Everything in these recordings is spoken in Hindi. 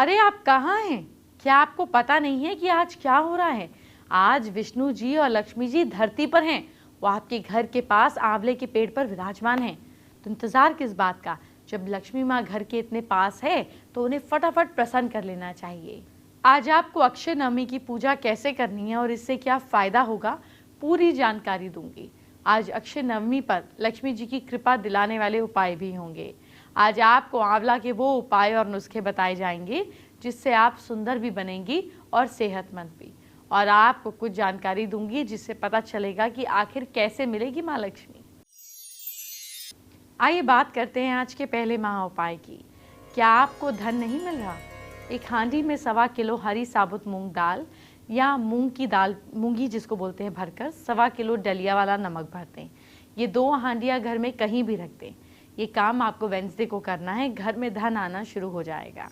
अरे आप कहाँ हैं? क्या आपको पता नहीं है कि आज क्या हो रहा है? आज विष्णु जी और लक्ष्मी जी धरती पर हैं। वो आपके घर के पास आंवले के पेड़ पर विराजमान हैं। तो इंतजार किस बात का? जब लक्ष्मी माँ घर के इतने पास है तो उन्हें फटाफट प्रसन्न कर लेना चाहिए। आज आपको अक्षय नवमी की पूजा कैसे करनी है और इससे क्या फायदा होगा, पूरी जानकारी दूंगी। आज अक्षय नवमी पर लक्ष्मी जी की कृपा दिलाने वाले उपाय भी होंगे। आज आपको आंवला के वो उपाय और नुस्खे बताए जाएंगे जिससे आप सुंदर भी बनेंगी और सेहतमंद भी। और आपको कुछ जानकारी दूंगी जिससे पता चलेगा कि आखिर कैसे मिलेगी माँ लक्ष्मी। आइए बात करते हैं आज के पहले महा उपाय की। क्या आपको धन नहीं मिल रहा? एक हांडी में 1.25 किलो हरी साबुत मूंग दाल या मूंग की दाल, मूंगी जिसको बोलते हैं, भरकर 1.25 किलो डलिया वाला नमक भर दें। ये 2 हांडियां घर में कहीं भी रख दें। ये काम आपको वेडनेसडे को करना है, घर में धन आना शुरू हो जाएगा।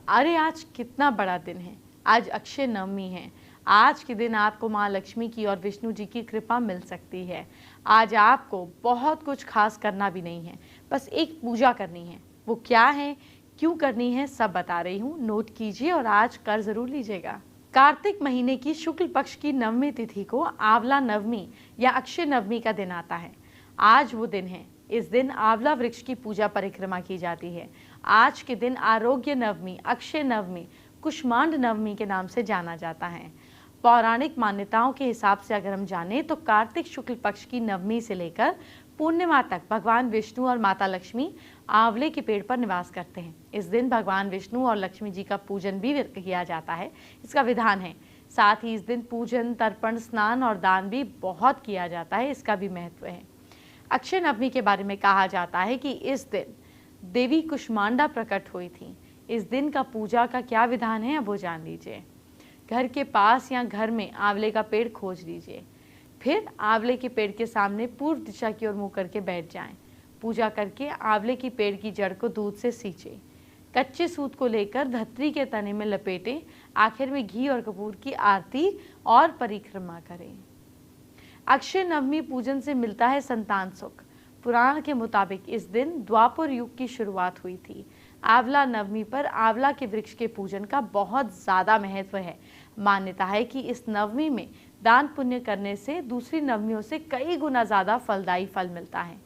अरे आज कितना बड़ा दिन है, आज अक्षय नवमी है। आज के दिन आपको माँ लक्ष्मी की और विष्णु जी की कृपा मिल सकती है। आज आपको बहुत कुछ खास करना भी नहीं है, बस एक पूजा करनी है। वो क्या है, क्यों करनी है, सब बता रही हूँ, नोट कीजिए और आज कर जरूर लीजिएगा। कार्तिक महीने की शुक्ल पक्ष की नवमी तिथि को आंवला नवमी या अक्षय नवमी का दिन आता है। आज वो दिन है। इस दिन आंवला वृक्ष की पूजा परिक्रमा की जाती है। आज के दिन आरोग्य नवमी, अक्षय नवमी, कुष्मांड नवमी के नाम से जाना जाता है। पौराणिक मान्यताओं के हिसाब से अगर हम जानें तो कार्तिक शुक्ल पक्ष की नवमी से लेकर पूर्णिमा तक भगवान विष्णु और माता लक्ष्मी आंवले के पेड़ पर निवास करते हैं। इस दिन भगवान विष्णु और लक्ष्मी जी का पूजन भी किया जाता है, इसका विधान है। साथ ही इस दिन पूजन, तर्पण, स्नान और दान भी बहुत किया जाता है, इसका भी महत्व है। अक्षय नवमी के बारे में कहा जाता है कि इस दिन देवी कुष्मांडा प्रकट हुई थी। इस दिन का पूजा का क्या विधान है, अब वो जान लीजिए। घर के पास या घर में आंवले का पेड़ खोज लीजिए, फिर आंवले के पेड़ के सामने पूर्व दिशा की ओर मुंह करके बैठ जाएं। पूजा करके आंवले की पेड़ की जड़ को दूध से सींचे। कच्चे सूत को लेकर धतरी के तने में लपेटें। आखिर में घी और कपूर की आरती और परिक्रमा करें। अक्षय नवमी पूजन से मिलता है संतान सुख। पुराण के मुताबिक इस दिन द्वापर युग की शुरुआत हुई थी। आंवला नवमी पर आंवला के वृक्ष के पूजन का बहुत ज्यादा महत्व है। मान्यता है कि इस नवमी में दान पुण्य करने से दूसरी नवमियों से कई गुना ज्यादा फलदायी फल मिलता है।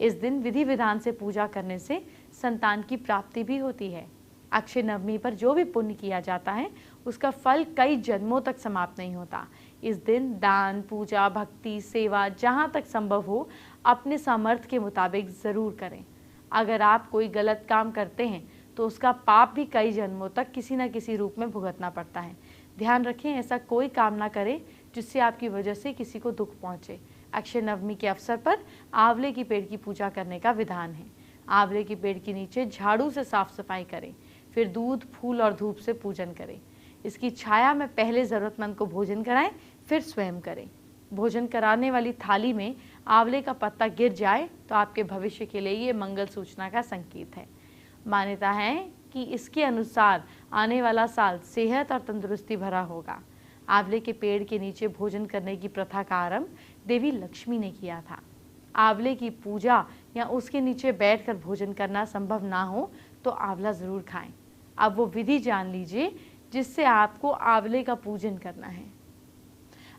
इस दिन विधि विधान से पूजा करने से संतान की प्राप्ति भी होती है। अक्षय नवमी पर जो भी पुण्य किया जाता है उसका फल कई जन्मों तक समाप्त नहीं होता। इस दिन दान, पूजा, भक्ति, सेवा जहाँ तक संभव हो अपने सामर्थ्य के मुताबिक ज़रूर करें। अगर आप कोई गलत काम करते हैं तो उसका पाप भी कई जन्मों तक किसी न किसी रूप में भुगतना पड़ता है। ध्यान रखें, ऐसा कोई काम ना करें जिससे आपकी वजह से किसी को दुख पहुँचे। अक्षय नवमी के अवसर पर आंवले की पेड़ की पूजा करने का विधान है। आंवले के पेड़ के नीचे झाड़ू से साफ सफाई करें, फिर दूध, फूल और धूप से पूजन करें। इसकी छाया में पहले ज़रूरतमंद को भोजन कराएं, फिर स्वयं करें। भोजन कराने वाली थाली में आंवले का पत्ता गिर जाए तो आपके भविष्य के लिए ये मंगल सूचना का संकेत है। मान्यता है कि इसके अनुसार आने वाला साल सेहत और तंदुरुस्ती भरा होगा। आंवले के पेड़ के नीचे भोजन करने की प्रथा का आरंभ देवी लक्ष्मी ने किया था। आंवले की पूजा या उसके नीचे बैठकर भोजन करना संभव ना हो तो आंवला ज़रूर खाएं। अब वो विधि जान लीजिए जिससे आपको आंवले का पूजन करना है।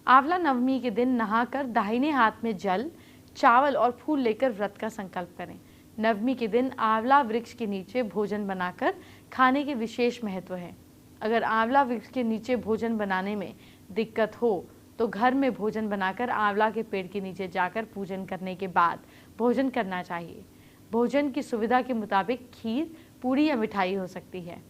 आंवला नवमी के दिन नहाकर दाहिने हाथ में जल, चावल और फूल लेकर व्रत का संकल्प करें। नवमी के दिन आंवला वृक्ष के नीचे भोजन बनाकर खाने के विशेष महत्व है। अगर आंवला वृक्ष के नीचे भोजन बनाने में दिक्कत हो तो घर में भोजन बनाकर आंवला के पेड़ के नीचे जाकर पूजन करने के बाद भोजन करना चाहिए। भोजन की सुविधा के मुताबिक खीर, पूड़ी या मिठाई हो सकती है।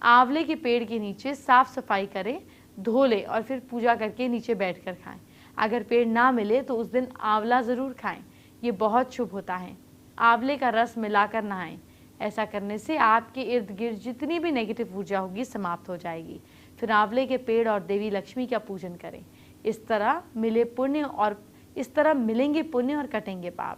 आंवले के पेड़ के नीचे साफ सफाई करें, धो लें और फिर पूजा करके नीचे बैठकर खाएं। अगर पेड़ ना मिले तो उस दिन आंवला ज़रूर खाएं, ये बहुत शुभ होता है। आंवले का रस मिलाकर नहाएं। ऐसा करने से आपके इर्द गिर्द जितनी भी नेगेटिव ऊर्जा होगी समाप्त हो जाएगी। फिर आंवले के पेड़ और देवी लक्ष्मी का पूजन करें। इस तरह मिलेंगे पुण्य और कटेंगे पाप।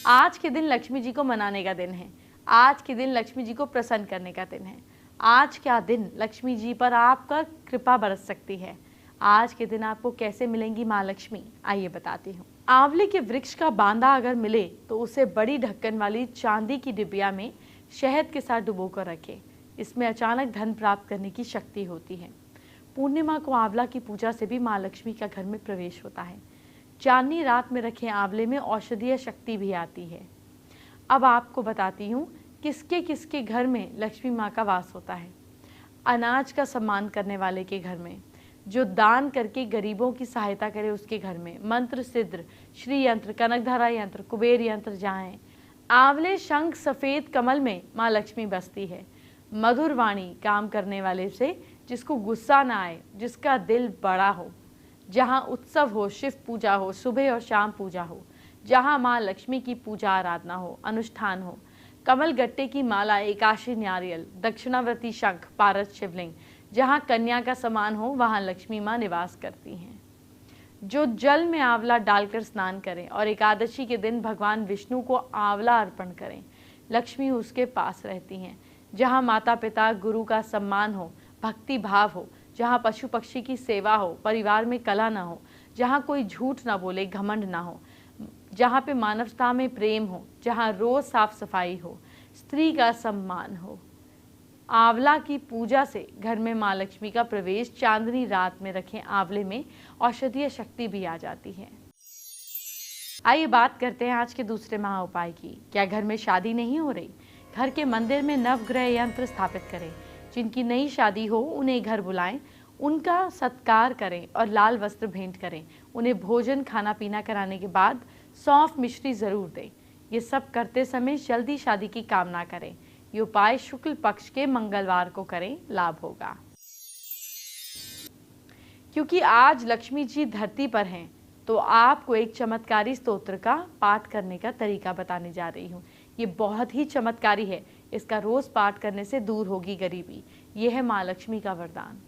आज के दिन लक्ष्मी जी को मनाने का दिन है। आज के दिन लक्ष्मी जी को प्रसन्न करने का दिन है। आज का दिन लक्ष्मी जी पर आपका कृपा बरस सकती है। आज के दिन आपको कैसे मिलेंगी माँ लक्ष्मी, आइए बताती हूँ। आंवले के वृक्ष का बांदा अगर मिले तो उसे बड़ी ढक्कन वाली चांदी की डिबिया में शहद के साथ डुबोकर रखें। इसमें अचानक धन प्राप्त करने की शक्ति होती है। पूर्णिमा को आंवला की पूजा से भी माँ लक्ष्मी का घर में प्रवेश होता है। चांदनी रात में रखे आंवले में औषधीय शक्ति भी आती है। अब आपको बताती हूँ किसके किसके घर में लक्ष्मी माँ का वास होता है। अनाज का सम्मान करने वाले के घर में, जो दान करके गरीबों की सहायता करे उसके घर में, मंत्र सिद्ध, श्री यंत्र, कनकधारा यंत्र, कुबेर यंत्र जहाँ है। आंवले, शंख, सफेद कमल में माँ लक्ष्मी बसती है। मधुर वाणी काम करने वाले से, जिसको गुस्सा ना आए, जिसका दिल बड़ा हो, जहाँ उत्सव हो, शिव पूजा हो, सुबह और शाम पूजा हो, जहाँ माँ लक्ष्मी की पूजा आराधना हो, अनुष्ठान हो। कमल गट्टे की माला, एकाशी नारियल, दक्षिणावर्ती शंख, पारस शिवलिंग, जहाँ कन्या का समान हो वहाँ लक्ष्मी माँ निवास करती हैं। जो जल में आंवला डालकर स्नान करें और एकादशी के दिन भगवान विष्णु को आंवला अर्पण करें, लक्ष्मी उसके पास रहती हैं। जहाँ माता पिता गुरु का सम्मान हो, भक्ति भाव हो, जहाँ पशु पक्षी की सेवा हो, परिवार में कला ना हो, जहाँ कोई झूठ ना बोले, घमंड ना हो, जहाँ पे मानवता में प्रेम हो, जहाँ रोज साफ सफाई हो, स्त्री का सम्मान हो। आंवला की पूजा से घर में माँ लक्ष्मी का प्रवेश। चांदनी रात में रखें आंवले में औषधीय शक्ति भी आ जाती है। आइए बात करते हैं आज के दूसरे महा उपाय की। क्या घर में शादी नहीं हो रही? घर के मंदिर में नवग्रह यंत्र स्थापित करें। जिनकी नई शादी हो उन्हें घर बुलाएं, उनका सत्कार करें और लाल वस्त्र भेंट करें। उन्हें भोजन खाना पीना कराने के बाद सौंफ मिश्री जरूर दें। ये सब करते समय जल्दी शादी की कामना करें। ये उपाय शुक्ल पक्ष के मंगलवार को करें, लाभ होगा। क्योंकि आज लक्ष्मी जी धरती पर हैं, तो आपको एक चमत्कारी स्तोत्र का पाठ करने का तरीका बताने जा रही हूँ। ये बहुत ही चमत्कारी है। इसका रोज पाठ करने से दूर होगी गरीबी। यह है माँ लक्ष्मी का वरदान।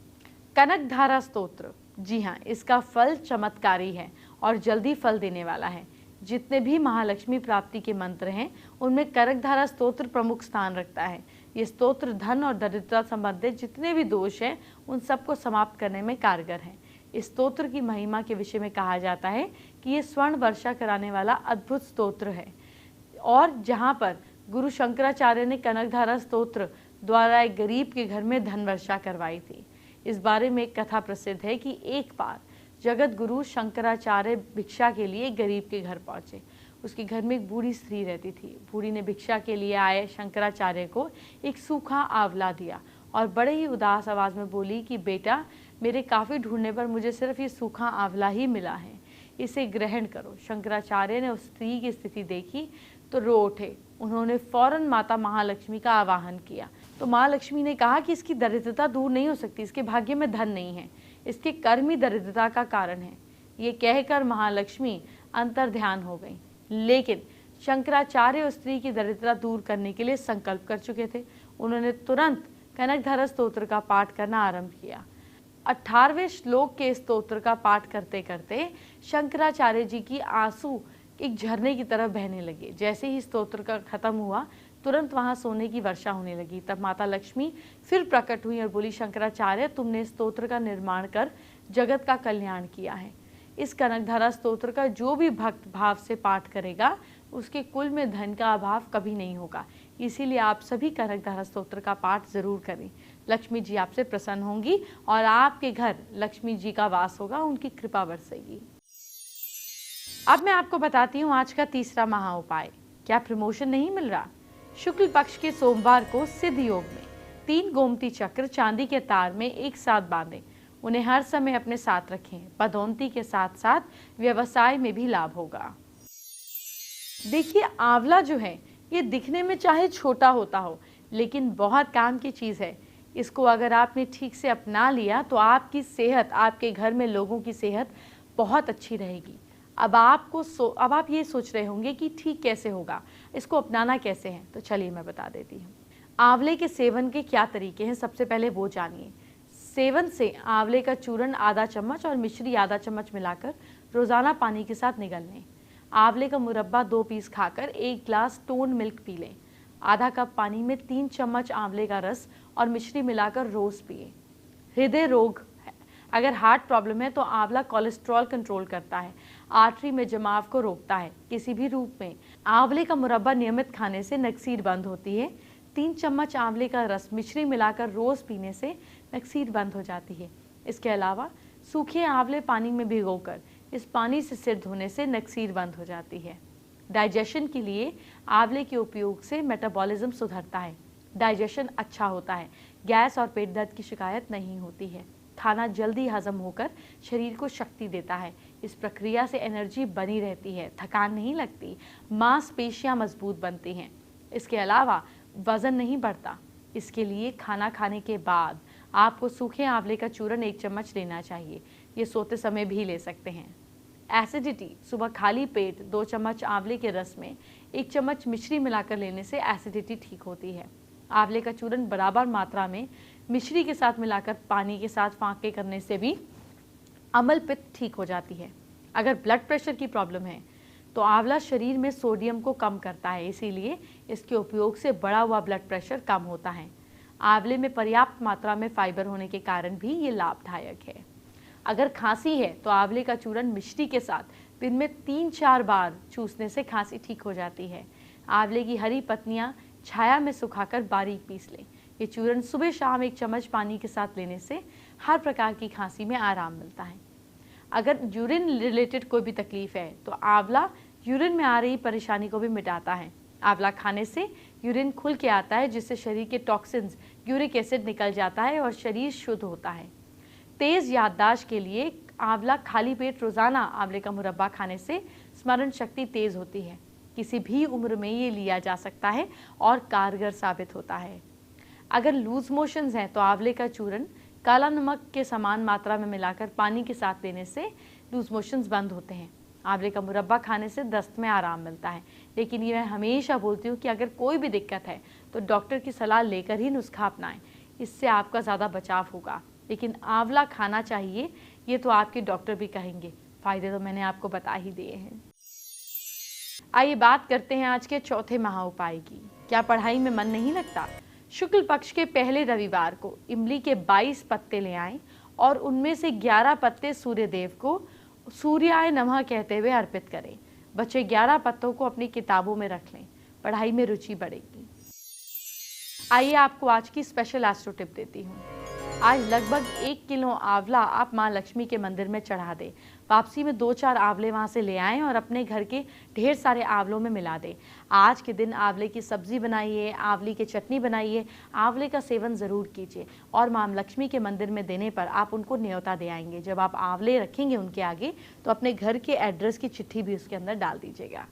कनकधारा स्तोत्र। जी हाँ, इसका फल चमत्कारी है और जल्दी फल देने वाला है। जितने भी महालक्ष्मी प्राप्ति के मंत्र हैं उनमें कनकधारा स्तोत्र प्रमुख स्थान रखता है। ये स्तोत्र धन और दरिद्रता संबंधित जितने भी दोष हैं उन सबको समाप्त करने में कारगर है। इस स्तोत्र की महिमा के विषय में कहा जाता है कि ये स्वर्ण वर्षा कराने वाला अद्भुत स्तोत्र है। और जहाँ पर गुरु शंकराचार्य ने कनकधारा स्तोत्र द्वारा एक गरीब के घर में धन वर्षा करवाई थी। इस बारे में एक कथा प्रसिद्ध है कि एक बार जगत गुरु शंकराचार्य भिक्षा के लिए गरीब के घर पहुंचे। उसके घर में एक बूढ़ी स्त्री रहती थी। बूढ़ी ने भिक्षा के लिए आए शंकराचार्य को एक सूखा आंवला दिया और बड़े ही उदास आवाज में बोली कि बेटा, मेरे काफ़ी ढूंढने पर मुझे सिर्फ ये सूखा आंवला ही मिला है, इसे ग्रहण करो। शंकराचार्य ने उस स्त्री की स्थिति देखी तो रो उठे। उन्होंने फौरन माता महालक्ष्मी का आवाहन किया तो माँ लक्ष्मी ने कहा कि इसकी दरिद्रता दूर नहीं हो सकती, इसके भाग्य में धन नहीं है, इसके कर्म ही दरिद्रता का कारण है। ये कहकर महालक्ष्मी अंतर्ध्यान हो गई। लेकिन शंकराचार्य उस स्त्री की दरिद्रता दूर करने के लिए संकल्प कर चुके थे। उन्होंने तुरंत कनकधारा स्तोत्र का पाठ करना आरंभ किया। 18वें श्लोक के स्तोत्र का पाठ करते करते शंकराचार्य जी की आंसू एक झरने की तरफ बहने लगे। जैसे ही स्तोत्र का खत्म हुआ तुरंत वहां सोने की वर्षा होने लगी। तब माता लक्ष्मी फिर प्रकट हुई और बोली, शंकराचार्य, तुमने स्तोत्र का निर्माण कर जगत का कल्याण किया है। इस कनकधारा स्तोत्र का जो भी भक्त भाव से पाठ करेगा उसके कुल में धन का अभाव कभी नहीं होगा। इसीलिए आप सभी कनकधारा स्तोत्र का पाठ जरूर करें। लक्ष्मी जी आपसे प्रसन्न होंगी और आपके घर लक्ष्मी जी का वास होगा, उनकी कृपा बरसेगी। अब मैं आपको बताती हूँ आज का तीसरा महा उपाय। क्या प्रमोशन नहीं मिल रहा? शुक्ल पक्ष के सोमवार को सिद्ध योग में 3 गोमती चक्र चांदी के तार में एक साथ बांधें। उन्हें हर समय अपने साथ रखें। पदोन्नति के साथ साथ व्यवसाय में भी लाभ होगा। देखिए, आंवला जो है ये दिखने में चाहे छोटा होता हो लेकिन बहुत काम की चीज़ है। इसको अगर आपने ठीक से अपना लिया तो आपकी सेहत, आपके घर में लोगों की सेहत बहुत अच्छी रहेगी। अब आप ये सोच रहे होंगे कि ठीक कैसे होगा, इसको अपनाना कैसे है, तो चलिए मैं बता देती हूँ। आंवले के सेवन के क्या तरीके हैं, सबसे पहले वो जानिए। सेवन से आंवले का चूर्ण आधा चम्मच और मिश्री आधा चम्मच मिलाकर रोजाना पानी के साथ निगल लें। आंवले का मुरब्बा 2 पीस खाकर 1 ग्लास टोन मिल्क पी लें। आधा कप पानी में 3 चम्मच आंवले का रस और मिश्री मिलाकर रोज पिए। हृदय रोग है, अगर हार्ट प्रॉब्लम है तो आंवला कोलेस्ट्रॉल कंट्रोल करता है, आर्टरी में जमाव को रोकता है। किसी भी रूप में आंवले का मुरब्बा नियमित खाने से नक्सीर बंद होती है, 3 चम्मच आंवले का रस मिश्री मिलाकर रोज पीने से नक्सीर बंद हो जाती है। इसके अलावा सूखे आंवले पानी में भिगोकर इस पानी से सिर धोने से नक्सीर बंद हो जाती है। डाइजेशन के लिए आंवले के उपयोग से मेटाबॉलिज्म सुधरता है, डाइजेशन अच्छा होता है, गैस और पेट दर्द की शिकायत नहीं होती है। खाना जल्दी हजम होकर शरीर को शक्ति देता है। इस प्रक्रिया से एनर्जी बनी रहती है, थकान नहीं लगती, मांसपेशियां मजबूत बनती हैं। इसके अलावा वजन नहीं बढ़ता। इसके लिए खाना खाने के बाद आपको सूखे आंवले का चूरन 1 चम्मच लेना चाहिए। ये सोते समय भी ले सकते हैं। एसिडिटी, सुबह खाली पेट 2 चम्मच आंवले के रस में 1 चम्मच मिश्री मिलाकर लेने से एसिडिटी ठीक होती है। आंवले का चूरन बराबर मात्रा में मिश्री के साथ मिलाकर पानी के साथ फांके करने से भी अम्ल पित्त ठीक हो जाती है। अगर ब्लड प्रेशर की प्रॉब्लम है तो आंवला शरीर में सोडियम को कम करता है, इसीलिए इसके उपयोग से बढ़ा हुआ ब्लड प्रेशर कम होता है। आंवले में पर्याप्त मात्रा में फाइबर होने के कारण भी ये लाभदायक है। अगर खांसी है तो आंवले का चूरन मिश्री के साथ दिन में 3-4 बार चूसने से खांसी ठीक हो जाती है। आंवले की हरी पत्तियां छाया में सुखाकर बारीक पीस लें। ये चूरन सुबह शाम 1 चम्मच पानी के साथ लेने से हर प्रकार की खांसी में आराम मिलता है। अगर यूरिन रिलेटेड कोई भी तकलीफ है तो आंवला यूरिन में आ रही परेशानी को भी मिटाता है। आंवला खाने से यूरिन खुल के आता है, जिससे शरीर के टॉक्सिन्स, यूरिक एसिड निकल जाता है और शरीर शुद्ध होता है। तेज याददाश्त के लिए आंवला खाली पेट रोजाना आंवले का मुरब्बा खाने से स्मरण शक्ति तेज होती है। किसी भी उम्र में ये लिया जा सकता है और कारगर साबित होता है। अगर लूज मोशंस हैं तो आंवले का चूरन काला नमक के समान मात्रा में मिलाकर पानी के साथ लेने से लूज मोशंस बंद होते हैं। आंवले का मुरब्बा खाने से दस्त में आराम मिलता है। लेकिन ये मैं हमेशा बोलती हूँ कि अगर कोई भी दिक्कत है तो डॉक्टर की सलाह लेकर ही नुस्खा अपनाएं, इससे आपका ज़्यादा बचाव होगा। लेकिन आंवला खाना चाहिए, ये तो आपके डॉक्टर भी कहेंगे। फायदे तो मैंने आपको बता ही दिए हैं। आइए बात करते हैं आज के चौथे महा उपाय की। क्या पढ़ाई में मन नहीं लगता? शुक्ल पक्ष के पहले रविवार को इमली के 22 पत्ते ले आएं और उनमें से 11 पत्ते सूर्य देव को सूर्याय नमः कहते हुए अर्पित करें। बचे 11 पत्तों को अपनी किताबों में रख लें, पढ़ाई में रुचि बढ़ेगी। आइए आपको आज की स्पेशल एस्ट्रो टिप देती हूँ। आज लगभग 1 किलो आंवला आप माँ लक्ष्मी के मंदिर में चढ़ा दें। वापसी में 2-4 आंवले वहाँ से ले आएं और अपने घर के ढेर सारे आंवलों में मिला दें। आज के दिन आंवले की सब्जी बनाइए, आंवले की चटनी बनाइए, आंवले का सेवन ज़रूर कीजिए और माँ लक्ष्मी के मंदिर में देने पर आप उनको न्योता दे आएंगे। जब आप आंवले रखेंगे उनके आगे तो अपने घर के एड्रेस की चिट्ठी भी उसके अंदर डाल दीजिएगा।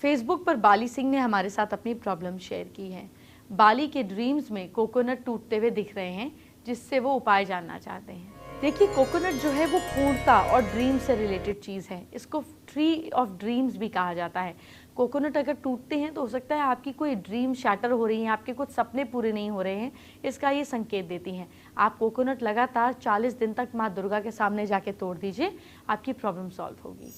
फेसबुक पर बाली सिंह ने हमारे साथ अपनी प्रॉब्लम शेयर की है। बाली के ड्रीम्स में कोकोनट टूटते हुए दिख रहे हैं, जिससे वो उपाय जानना चाहते हैं। देखिए, कोकोनट जो है वो पूर्णता और ड्रीम से रिलेटेड चीज़ है। इसको ट्री ऑफ ड्रीम्स भी कहा जाता है। कोकोनट अगर टूटते हैं तो हो सकता है आपकी कोई ड्रीम शैटर हो रही है, आपके कुछ सपने पूरे नहीं हो रहे हैं, इसका ये संकेत देती हैं। आप कोकोनट लगातार 40 दिन तक माँ दुर्गा के सामने जाके तोड़ दीजिए, आपकी प्रॉब्लम सॉल्व होगी।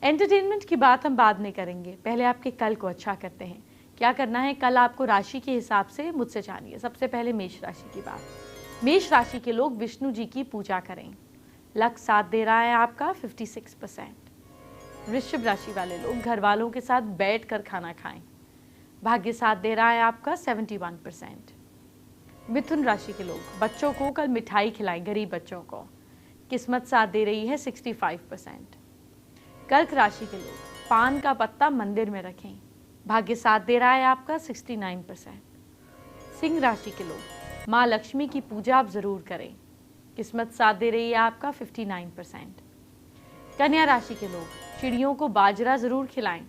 एंटरटेनमेंट की बात हम बाद में करेंगे, पहले आपके कल को अच्छा करते हैं। क्या करना है कल आपको राशि के हिसाब से मुझसे जानिए। सबसे पहले मेष राशि की बात। मेष राशि के लोग विष्णु जी की पूजा करें। लक साथ दे रहा है आपका 56%। वृषभ राशि वाले लोग घर वालों के साथ बैठ कर खाना खाएं। भाग्य साथ दे रहा है आपका 71%। मिथुन राशि के लोग बच्चों को कल मिठाई खिलाएं, गरीब बच्चों को। किस्मत साथ दे रही है 65%। कर्क राशि के लोग पान का पत्ता मंदिर में रखें। भाग्य साथ दे रहा है आपका 69%। सिंह राशि के लोग माँ लक्ष्मी की पूजा आप जरूर करें। किस्मत साथ दे रही है आपका 59%। कन्या राशि के लोग चिड़ियों को बाजरा जरूर खिलाएं।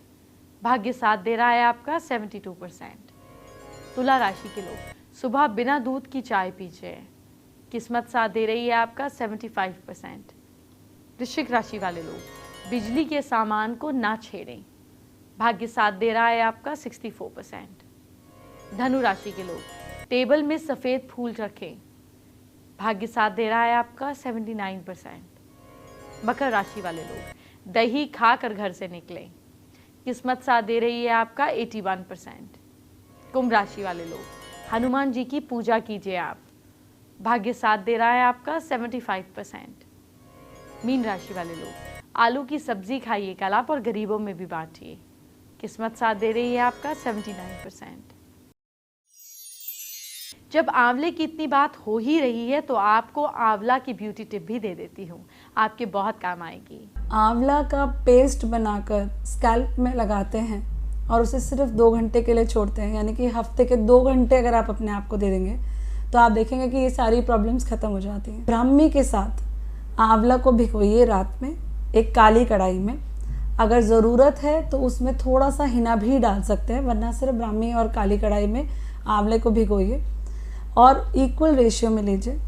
भाग्य साथ दे रहा है आपका 72%। तुला राशि के लोग सुबह बिना दूध की चाय पीजिए। किस्मत साथ दे रही है आपका 75%। वृश्चिक राशि वाले लोग बिजली के सामान को ना छेड़ें। भाग्य साथ दे रहा है आपका 64%। धनु राशि के लोग टेबल में सफ़ेद फूल रखें। भाग्य साथ दे रहा है आपका 79%। मकर राशि वाले लोग दही खाकर घर से निकलें। किस्मत साथ दे रही है आपका 81%। कुंभ राशि वाले लोग हनुमान जी की पूजा कीजिए आप। भाग्य साथ दे रहा है आपका 75%। मीन राशि वाले लोग आलू की सब्जी खाइए कल आप और गरीबों में भी बांटिए। किस्मत साथ दे रही है आपका 79%। जब आंवले की इतनी बात हो ही रही है तो आपको आंवला की ब्यूटी टिप भी दे देती हूँ, आपके बहुत काम आएगी। आंवला का पेस्ट बनाकर स्कैल्प में लगाते हैं और उसे सिर्फ 2 घंटे के लिए छोड़ते हैं, यानी कि हफ्ते के 2 घंटे अगर आप अपने आप को दे देंगे तो आप देखेंगे कि ये सारी प्रॉब्लम्स खत्म हो जाती हैं। ब्राह्मी के साथ आंवला को भिगोइए रात में एक काली कढ़ाई में, अगर ज़रूरत है तो उसमें थोड़ा सा हिना भी डाल सकते हैं, वरना सिर्फ ब्राह्मी और काली कढ़ाई में आंवले को भिगोइए और इक्वल रेशियो में लीजिए।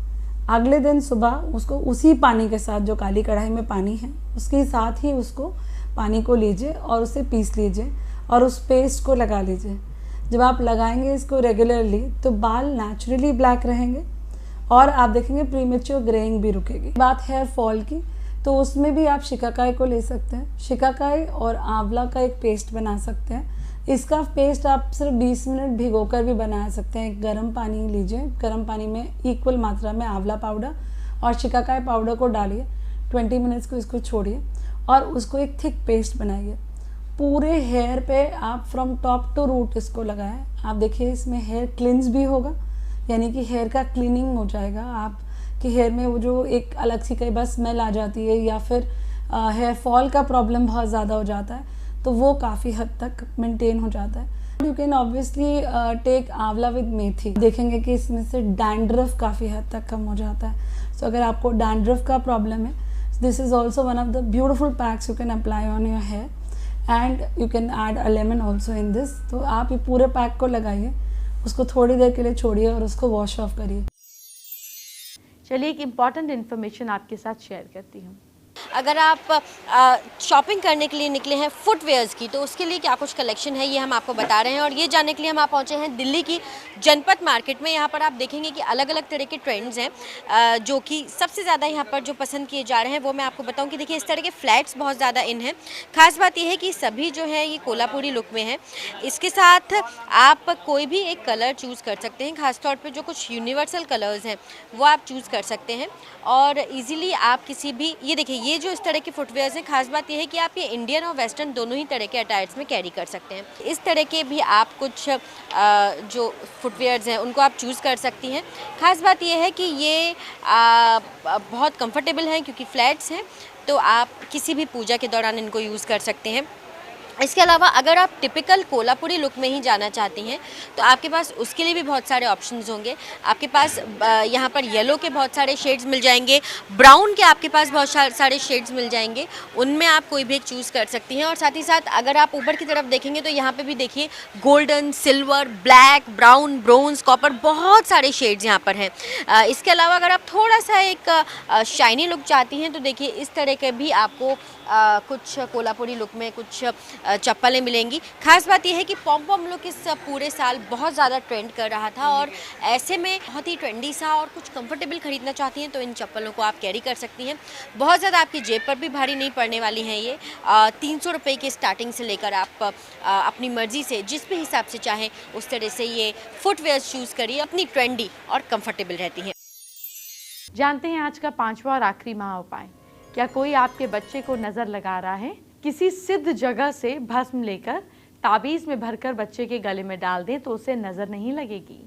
अगले दिन सुबह उसको उसी पानी के साथ, जो काली कढ़ाई में पानी है उसके साथ ही उसको पानी को लीजिए और उसे पीस लीजिए और उस पेस्ट को लगा लीजिए। जब आप लगाएंगे इसको रेगुलरली तो बाल नेचुरली ब्लैक रहेंगे और आप देखेंगे प्रीमेच्योर ग्रेइंग भी रुकेगी। बात हेयर फॉल की, तो उसमें भी आप शिकाकाई को ले सकते हैं। शिकाकाई और आंवला का एक पेस्ट बना सकते हैं। इसका पेस्ट आप सिर्फ 20 मिनट भिगोकर भी बना सकते हैं। गर्म पानी लीजिए, गर्म पानी में इक्वल मात्रा में आंवला पाउडर और शिकाकाई पाउडर को डालिए, 20 मिनट्स को इसको छोड़िए और उसको एक थिक पेस्ट बनाइए। पूरे हेयर पे आप फ्रॉम टॉप टू रूट इसको लगाएं। आप देखिए इसमें हेयर क्लिन्स भी होगा, यानी कि हेयर का क्लीनिंग हो जाएगा। आपके हेयर में वो जो एक अलग सी कई बार स्मेल आ जाती है या फिर हेयर फॉल का प्रॉब्लम बहुत ज़्यादा हो जाता है, तो वो काफ़ी हद तक मेंटेन हो जाता है। यू कैन ऑब्वियसली टेक आंवला विद मेथी, देखेंगे कि इसमें से डैंड्रफ काफ़ी हद तक कम हो जाता है। सो अगर आपको डैंड्रफ का प्रॉब्लम है, this is also one of the beautiful packs you can apply on your hair and you can add a lemon also in this. तो आप ये पूरे पैक को लगाइए, उसको थोड़ी देर के लिए छोड़िए और उसको वॉश ऑफ करिए। चलिए एक इम्पॉर्टेंट इन्फॉर्मेशन आपके साथ शेयर करती हूँ। अगर आप शॉपिंग करने के लिए निकले हैं फुटवेयर्स की, तो उसके लिए क्या कुछ कलेक्शन है ये हम आपको बता रहे हैं। और ये जानने के लिए हम आप पहुंचे हैं दिल्ली की जनपथ मार्केट में। यहाँ पर आप देखेंगे कि अलग अलग तरह के ट्रेंड्स हैं जो कि सबसे ज़्यादा यहाँ पर जो पसंद किए जा रहे हैं वो मैं आपको बताऊँ कि देखिए इस तरह के फ्लैट्स बहुत ज़्यादा इन हैं। खास बात यह है कि सभी जो है ये कोल्हापुरी लुक में है। इसके साथ आप कोई भी एक कलर चूज़ कर सकते हैं, खासतौर पर जो कुछ यूनिवर्सल कलर्स हैं वो आप चूज़ कर सकते हैं और ईजिली आप किसी भी, ये देखिए ये जो इस तरह के फुटवेयर्स हैं, खास बात यह है कि आप ये इंडियन और वेस्टर्न दोनों ही तरह के अटायर्स में कैरी कर सकते हैं। इस तरह के भी आप कुछ जो फुटवेयर्स हैं उनको आप चूज़ कर सकती हैं। खास बात यह है कि ये बहुत कंफर्टेबल हैं क्योंकि फ्लैट्स हैं, तो आप किसी भी पूजा के दौरान इनको यूज़ कर सकते हैं। इसके अलावा अगर आप टिपिकल कोल्हापुरी लुक में ही जाना चाहती हैं तो आपके पास उसके लिए भी बहुत सारे ऑप्शंस होंगे। आपके पास यहाँ पर येलो के बहुत सारे शेड्स मिल जाएंगे, ब्राउन के आपके पास बहुत सारे शेड्स मिल जाएंगे, उनमें आप कोई भी एक चूज़ कर सकती हैं। और साथ ही साथ अगर आप ऊपर की तरफ देखेंगे तो यहाँ पे भी देखिए golden, silver, black, brown, bronze, copper, बहुत सारे शेड्स यहाँ पर हैं। इसके अलावा अगर आप थोड़ा सा एक शाइनी लुक चाहती हैं तो देखिए इस तरह के भी आपको कुछ कोल्हापुरी लुक में कुछ चप्पलें मिलेंगी। खास बात यह है कि पॉम लुक इस पूरे साल बहुत ज़्यादा ट्रेंड कर रहा था और ऐसे में बहुत ही ट्रेंडी सा और कुछ कंफर्टेबल खरीदना चाहती हैं तो इन चप्पलों को आप कैरी कर सकती हैं। बहुत ज़्यादा आपकी जेब पर भी भारी नहीं पड़ने वाली हैं ये। 300 रुपये की स्टार्टिंग से लेकर आप अपनी मर्ज़ी से जिस भी हिसाब से चाहें उस तरह से ये फुटवेयर चूज़ करिए, अपनी ट्रेंडी और कंफर्टेबल रहती हैं। जानते हैं आज का 5वां और आखिरी महा उपाय। क्या कोई आपके बच्चे को नज़र लगा रहा है? किसी सिद्ध जगह से भस्म लेकर ताबीज़ में भरकर बच्चे के गले में डाल दें तो उसे नज़र नहीं लगेगी।